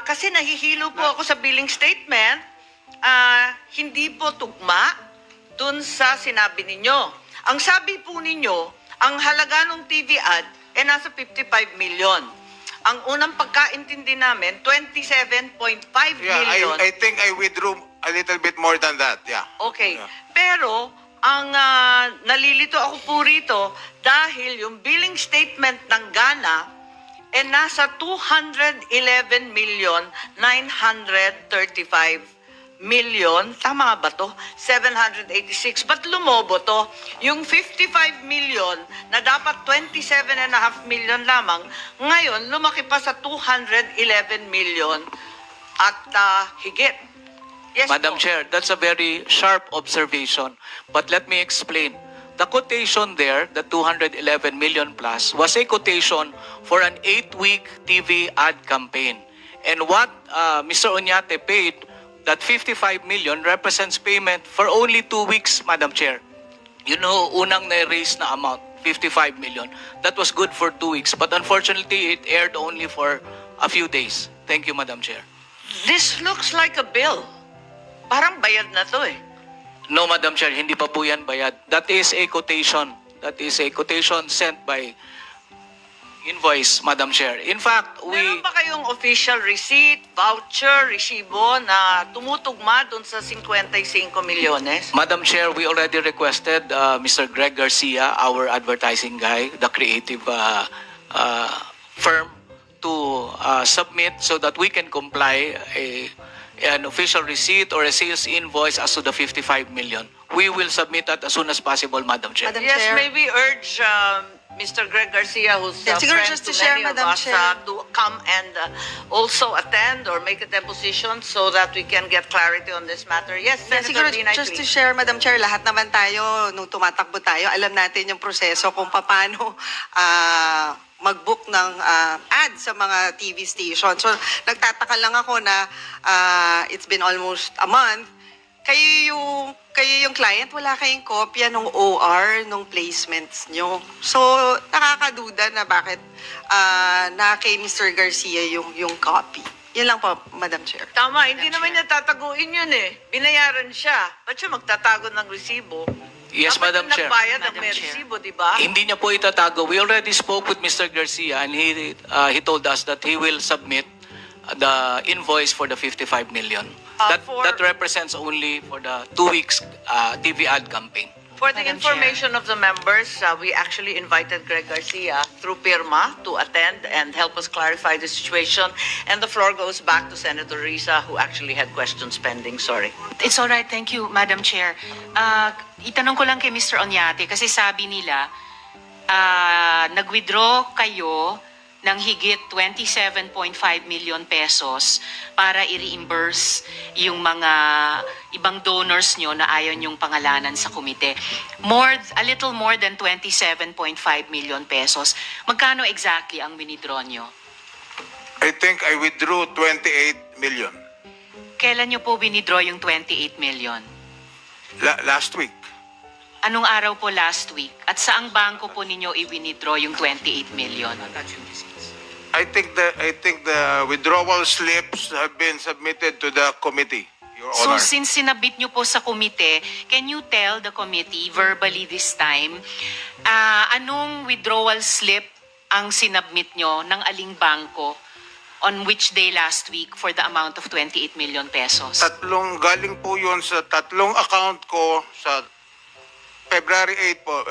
Kasi nahihilo po ako sa billing statement, hindi po tugma dun sa sinabi ninyo. Ang sabi po ninyo, ang halaga ng TV ad nasa 55 million. Ang unang pagkaintindi namin, 27.5 million. I think I withdrew a little bit more than that. Yeah. Okay. Yeah. Pero, ang nalilito ako po rito dahil yung billing statement ng Ghana nasa 211 million 935 million. Tama ba to? 786. Ba't lumobo to? Yung 55 million na dapat 27.5 million lamang, ngayon lumaki pa sa 211 million at higit. Yes, Madam po. Chair, that's a very sharp observation. But let me explain. The quotation there, the 211 million plus, was a quotation for an 8-week TV ad campaign. And what Mr. Oñate paid, that 55 million, represents payment for only 2 weeks, Madam Chair. You know, unang na-raise na amount, 55 million. That was good for 2 weeks. But unfortunately, it aired only for a few days. Thank you, Madam Chair. This looks like a bill. Parang bayad na to eh. No, Madam Chair, hindi pa po yan bayad. That is a quotation. That is a quotation sent by invoice, Madam Chair. In fact, Meron ba kayong official receipt, voucher, resibo na tumutugma dun sa 55 milyones? Madam Chair, we already requested Mr. Greg Garcia, our advertising guy, the creative firm, to submit so that we can comply an official receipt or a sales invoice as to the 55 million. We will submit that as soon as possible, Madam Chair. Madam Yes, Chair. may we urge Mr. Greg Garcia, who's a Yes, siguro friend just to to share, many of Madam us, Chair. to come and also attend or make a deposition so that we can get clarity on this matter. Yes, Yeah, siguro Senator Binay, just to please. share, Madam Chair, lahat naman tayo, nung tumatakbo tayo, alam natin yung proseso kung paano mag-book ng ad sa mga TV station. So, nagtataka lang ako na it's been almost a month. Kayo yung client, wala kayong kopya ng OR, ng placements nyo. So, nakakaduda na bakit na kay Mr. Garcia yung copy. Yun lang po, Madam Chair. Tama, hindi naman niya tataguin yun eh. Binayaran siya. Ba't siya magtatago ng resibo? Yes, Dapat Madam yung Chair. nagbayad ng Madam may Chair. resibo, di ba? Hindi niya po itatago. We already spoke with Mr. Garcia and he told us that he will submit the invoice for the 55 million. That represents only for the 2 weeks TV ad campaign. For the Madam information of the members, we actually invited Greg Garcia through PIRMA to attend and help us clarify the situation. And the floor goes back to Senator Risa, who actually had questions pending. Sorry. It's all right, thank you, Madam Chair. Itanong ko lang kay Mr. Oñate kasi sabi nila, nag-withdraw kayo ng higit 27.5 million pesos para i-reimburse yung mga ibang donors nyo na ayaw nyong pangalanan sa komite. A little more than 27.5 million pesos. Magkano exactly ang winidraw nyo? I think I withdrew 28 million Kailan nyo po winidraw yung 28 million? last week. Anong araw po last week? At saang bangko po ninyo i-withdraw yung 28 million? I think the withdrawal slips have been submitted to the committee, Your So Honor. since sinabit nyo po sa komite, can you tell the committee verbally this time, anong withdrawal slip ang sinabmit nyo ng aling bangko on which day last week for the amount of 28 million pesos? Galing po yun sa tatlong account ko sa February 8 po.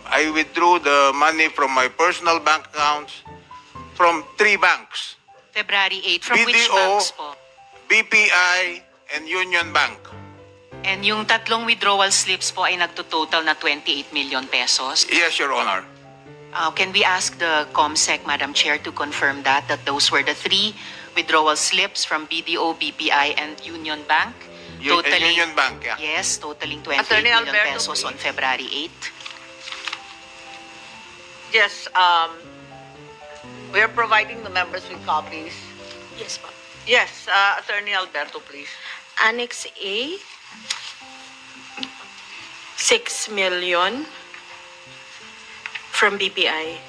I withdrew the money from my personal bank accounts from 3 banks, February 8, from which BDO, banks po? BPI, and Union Bank. And yung tatlong withdrawal slips po ay nagtototal na 28 million pesos. Yes, Your Honor. Can we ask the COMSEC, Madam Chair, to confirm that those were the 3 withdrawal slips from BDO, BPI, and Union Bank? Union Bank, yeah. Yes, totaling 28 Attorney million Alberto, pesos on please. February 8. Yes, we are providing the members with copies. Yes, po. Yes, Attorney Alberto, please. Annex A, 6 million from BPI.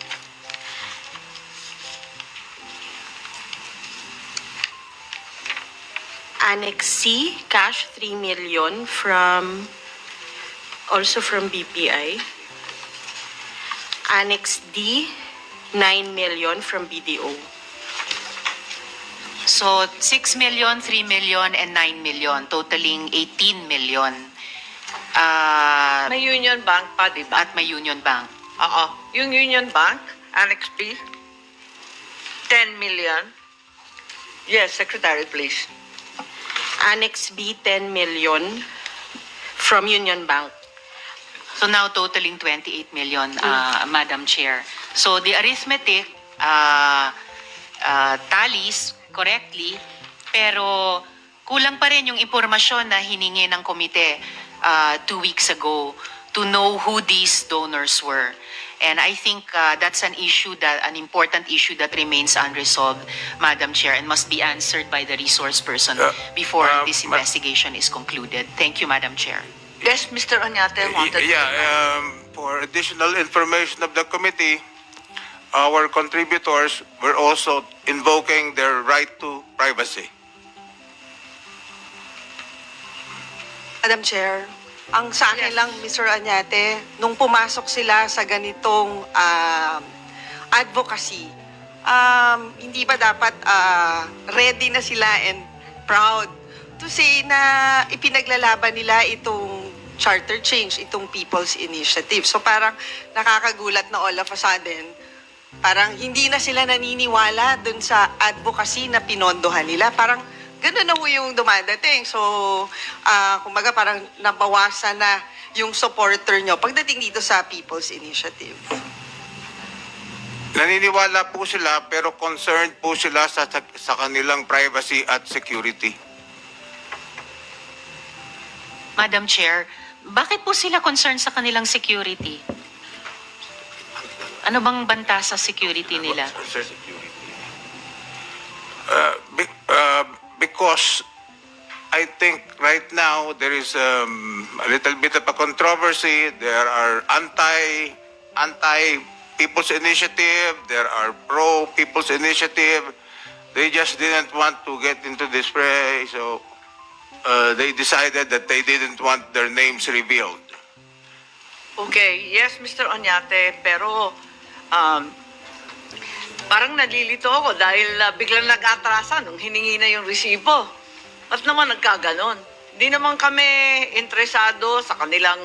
Annex C, cash 3 million also from BPI. Annex D, 9 million from BDO. So 6 million, 3 million, and 9 million, totaling 18 million. May Union Bank pa, di ba? At may Union Bank. Oo. Yung Union Bank, Annex B, 10 million. Yes, Secretary, please. Annex B, 10 million from Union Bank. So now totaling 28 million, Madam Chair. So the arithmetic tallies correctly, pero kulang pa rin yung impormasyon na hiningi ng komite 2 weeks ago to know who these donors were. And I think that's an important issue that remains unresolved, Madam Chair, and must be answered by the resource person before this investigation is concluded. Thank you, Madam Chair. Yes, Mr. Oñate wanted For additional information of the committee, our contributors were also invoking their right to privacy. Madam Chair, ang sa akin Yes. lang, Mr. Oñate, nung pumasok sila sa ganitong advocacy, hindi ba dapat ready na sila and proud to say na ipinaglalaban nila itong charter change, itong People's Initiative. So parang nakakagulat na all of a sudden, parang hindi na sila naniniwala dun sa advocacy na pinondohan nila. Parang ganun na ho yung dumadating. So, kumbaga parang nabawasan na yung supporter nyo pagdating dito sa People's Initiative. Naniniwala po sila pero concerned po sila sa kanilang privacy at security. Madam Chair, bakit po sila concerned sa kanilang security? Ano bang banta sa security nila? Because I think right now there is a little bit of a controversy. There are anti People's Initiative. There are pro People's Initiative. They just didn't want to get into this fray, so they decided that they didn't want their names revealed. Okay, yes, Mr. Oñate, pero parang nalilito ako dahil biglang nag-atrasa nung hiningi na yung resibo. Ba't naman nagkaganon? Hindi naman kami interesado sa kanilang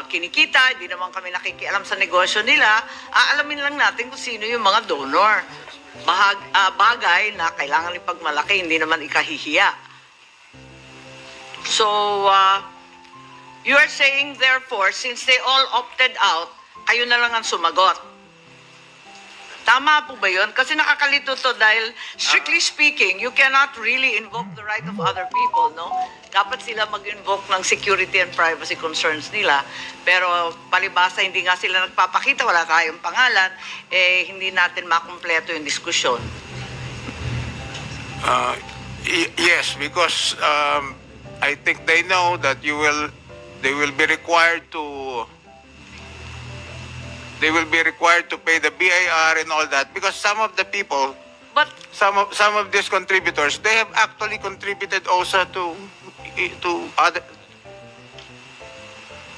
kinikita, hindi naman kami nakikialam sa negosyo nila. Aalamin lang natin kung sino yung mga donor. Bagay na kailangan ipagmalaki, hindi naman ikahihiya. So, you are saying therefore, since they all opted out, kayo na lang ang sumagot. Tama po ba yun? Kasi nakakalito to dahil strictly speaking, you cannot really invoke the right of other people, no? Dapat sila mag-invoke ng security and privacy concerns nila. Pero palibasa, hindi nga sila nagpapakita, wala tayong pangalan, hindi natin makumpleto yung diskusyon. Yes, because I think they know that they will be required to pay the BIR and all that, because some of the people, But some of these contributors, they have actually contributed also to other.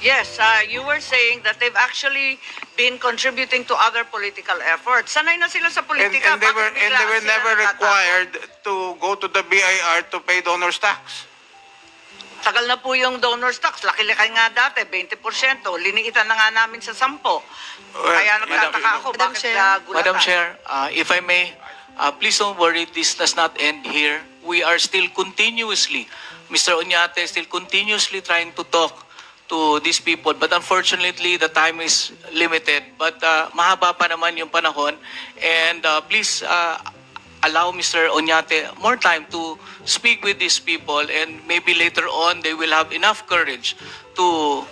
yes, you were saying that they've actually been contributing to other political efforts. Sanay na sila sa And, politika. and they were Bakit and they biglaan were sila never natatakot? required to go to the BIR to pay donors tax. Tagal na po yung donors tax. Laki-laki nga dati, 20%. Liniitan na nga namin sa 10. Kaya nagtataka ako, Madam bakit Chair. gulatan? Madam Chair, if I may, please don't worry, this does not end here. We are still continuously, Mr. Oñate is still continuously trying to talk to these people, but unfortunately, the time is limited. But mahaba pa naman yung panahon, and please allow Mr. Oñate more time to speak with these people, and maybe later on they will have enough courage to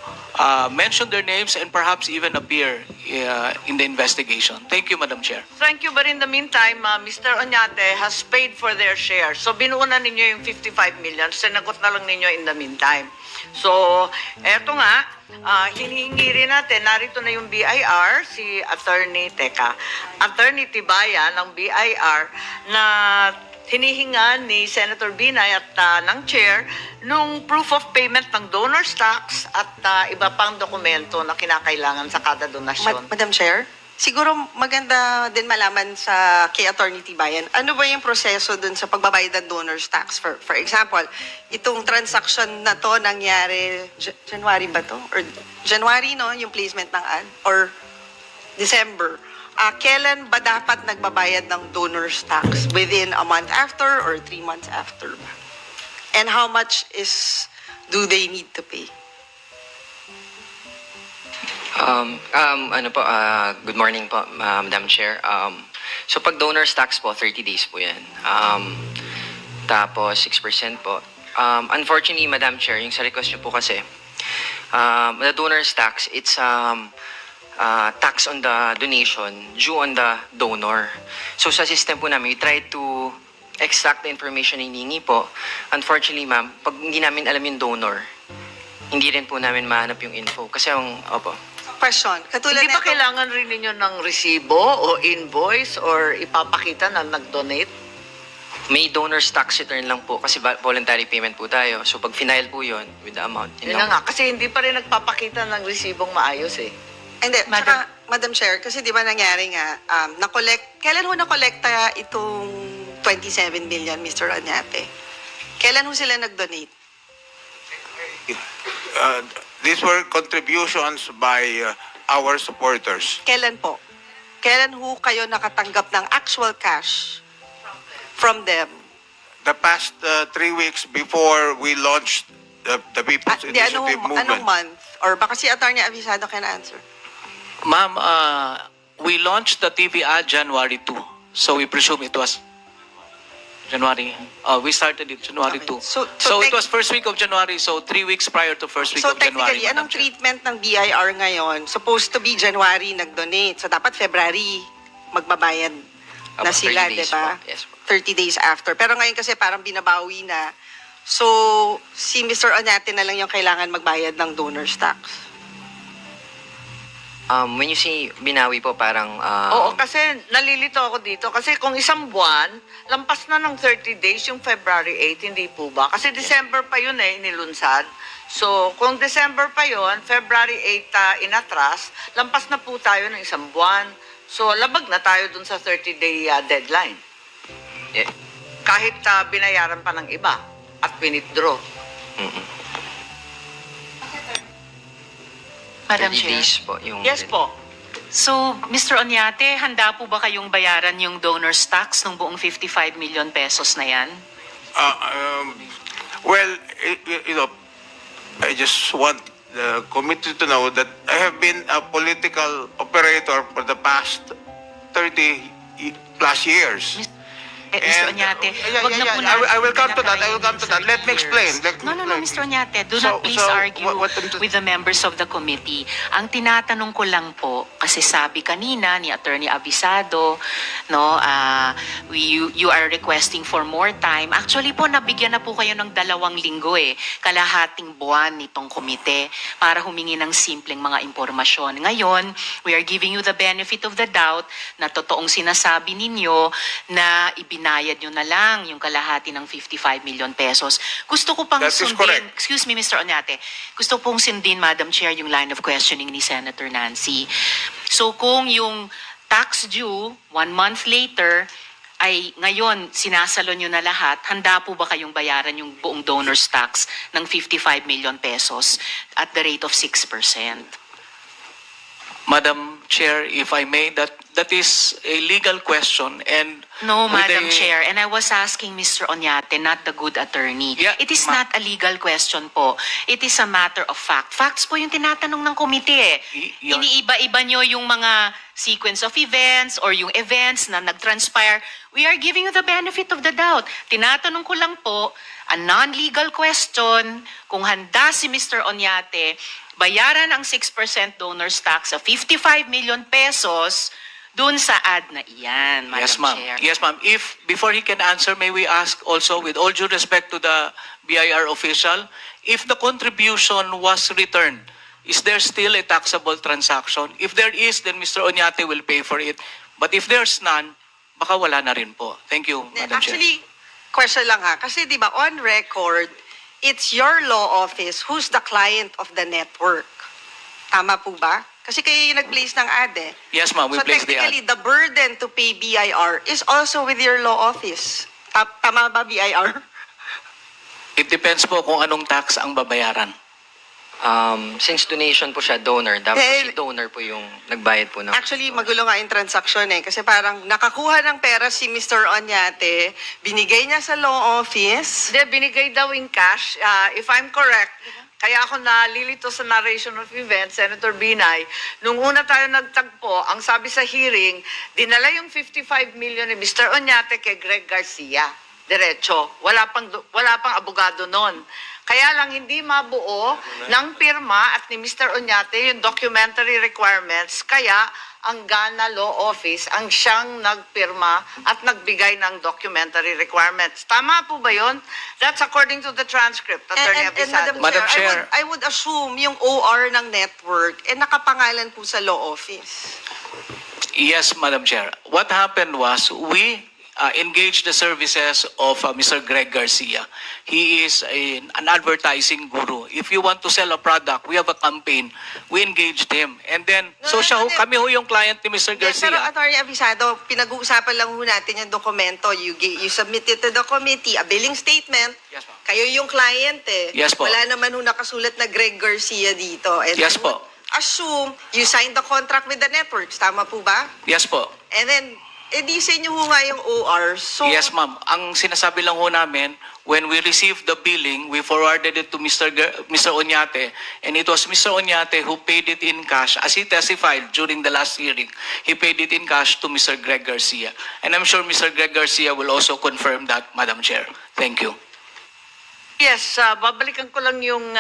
mention their names and perhaps even appear in the investigation. Thank you, Madam Chair. Thank you, but in the meantime, Mr. Oñate has paid for their share. So binuuna ninyo yung 55 million, sinagot na lang ninyo in the meantime. So, eto nga, hinihingi rin natin, narito na yung BIR, si Attorney Tibaya ng BIR, na hinihinga ni Senator Binay at ng chair nung proof of payment ng donor's tax at iba pang dokumento na kinakailangan sa kada donasyon. Madam Chair, siguro maganda din malaman sa kay Attorney Tibayan, ano ba yung proseso dun sa pagbabayad ng donor's tax? For example, itong transaction na to nangyari January ba to? Or January, no? Yung placement ng ad? Or December? Kailan ba dapat nagbabayad ng donor's tax? Within a month after or 3 months after ba? And how much do they need to pay? Good morning po, Madam Chair. So pag donor's tax po, 30 days po yan. Tapos 6% po. Unfortunately, Madam Chair, yung sa request nyo po kasi, the donor's tax, it's tax on the donation due on the donor. So sa system po namin, we try to extract the information na hinihingi po. Unfortunately, ma'am, pag hindi namin alam yung donor, hindi rin po namin mahanap yung info. Kasi opo. Question. Katulad Hindi ba nito- kailangan rin ninyo ng resibo o invoice or ipapakita na nag-donate? May donor's tax return lang po kasi voluntary payment po tayo. So pag final po yun with the amount. Yun na nga, kasi hindi pa rin nagpapakita ng resibong maayos eh. Hindi, Madam- Madam Chair, kasi di ba nangyari nga, kailan ho na-collecta itong 27 million, Mr. Oñate? Kailan ho sila nag-donate? These were contributions by our supporters. Kailan po? Kailan ho kayo nakatanggap ng actual cash from them? The past 3 weeks before we launched the People's Initiative Anong Movement. month? Or baka si Attorney Avisado can answer. Ma'am, we launched the TV ad January 2. So we presume it was January. We started it January Okay. 2. So So it was first week of January, so 3 weeks prior to first week So of January. technically, Madam anong Chair. treatment ng BIR ngayon? Supposed to be January nag-donate. So dapat February magbabayad na About 30 sila, di days ba? po. Yes po. 30 days after. Pero ngayon kasi parang binabawi na. So, si Mr. Oñate na lang yung kailangan magbayad ng donor's tax. When you say binawi po, parang... Oo, kasi nalilito ako dito. Kasi kung isang buwan, lampas na ng 30 days yung February 8, hindi po ba? Kasi December pa yun inilunsad. So, kung December pa yun, February 8 inatras, lampas na po tayo ng isang buwan. So, labag na tayo dun sa 30-day deadline. Yeah. Kahit binayaran pa ng iba at withdraw. Madam 30 Chair. days po yung... Yes po. So, Mr. Oñate, handa po ba kayong bayaran yung donor's tax ng buong 55 million pesos na yan? Well, I just want the committee to know that I have been a political operator for the past 30 plus years. Mr. And, Oñate, yeah, wag yeah, na yeah, po yeah. I will come to that. natin I will come to that. Let me explain. Let me No, explain. Mr. Oñate, do So- not please so, argue what- with the members of the committee. Ang tinatanong ko lang po, kasi sabi kanina ni Attorney Avisado, no, you are requesting for more time. Actually po, nabigyan na po kayo ng 2 linggo kalahating buwan nitong komite para humingi ng simpleng mga impormasyon. Ngayon, we are giving you the benefit of the doubt na totoong sinasabi ninyo na ibinayad nyo na lang yung kalahati ng 55 million pesos. Gusto ko pang That is sundin, correct. excuse me Mr. Oñate, gusto pong sundin, Madam Chair, yung line of questioning ni Senator Nancy. So kung yung tax due 1 month later ay ngayon sinasalo nyo na lahat, handa po ba kayong bayaran yung buong donor's tax ng 55 million pesos at the rate of 6%? Madam Chair, if I may, that is a legal question and No, with Madam a- Chair, and I was asking Mr. Oñate, not the good attorney. Yeah, It is ma- not a legal question po. It is a matter of fact. Facts po yung tinatanong ng komite. Your- Iniiba-iba nyo yung mga sequence of events or yung events na nag-transpire. We are giving you the benefit of the doubt. Tinatanong ko lang po, a non-legal question, kung handa si Mr. Oñate, bayaran ang 6% donor's tax sa 55 million pesos dun sa ad na iyan, Madam Yes, ma'am. Chair. Yes, ma'am. If, before he can answer, may we ask also, with all due respect to the BIR official, if the contribution was returned, is there still a taxable transaction? If there is, then Mr. Oñate will pay for it. But if there's none, baka wala na rin po. Thank you, Madam Chair. Actually, question lang ha. Kasi di ba on record, it's your law office who's the client of the network. Tama po ba? Kasi kayo yung nag-place ng ad eh. Yes, ma'am, we So placed the ad. technically, the burden to pay BIR is also with your law office. Tama ba, BIR? It depends po kung anong tax ang babayaran. Since donation po siya, donor, dapat Eh, si donor po yung nagbayad po ng... Actually, magulo nga yung transaction eh. Kasi parang nakakuha ng pera si Mr. Onyate, binigay niya sa law office. Hindi, binigay daw in cash. If I'm correct, kaya ako nalilito sa narration of events, Senator Binay, nung una tayo nagtagpo, ang sabi sa hearing, dinala yung 55 million ni Mr. Onyate kay Greg Garcia. Diretso. Wala pang abogado nun. Kaya lang hindi mabuo ng pirma at ni Mr. Onyate yung documentary requirements. Kaya ang Ghana Law Office ang siyang nagpirma at nagbigay ng documentary requirements. Tama po ba yun? That's according to the transcript, Attorney And Abisado. Madam Chair. I would assume yung OR ng network, nakapangalan po sa law office. Yes, Madam Chair. What happened was we engaged the services of Mr. Greg Garcia. He is an advertising guru. If you want to sell a product, we have a campaign. We engaged him. And then, kami ho yung client ni Mr. Yes, pero Garcia. Attorney Abisado, pinag-uusapan lang ho natin yung dokumento. You submitted to the committee a billing statement. Yes, ma'am. Kayo yung client eh. Yes po. Wala naman ho nakasulat na Greg Garcia dito. And Yes I would po. assume you signed the contract with the networks. Tama po ba? Yes po. And then, di sa inyo ho nga yung OR. So, Yes, ma'am. Ang sinasabi lang ho namin, when we received the billing, we forwarded it to Mr. Onyate, and it was Mr. Onyate who paid it in cash. As he testified during the last hearing, he paid it in cash to Mr. Greg Garcia. And I'm sure Mr. Greg Garcia will also confirm that, Madam Chair. Thank you. Yes, babalikan ko lang yung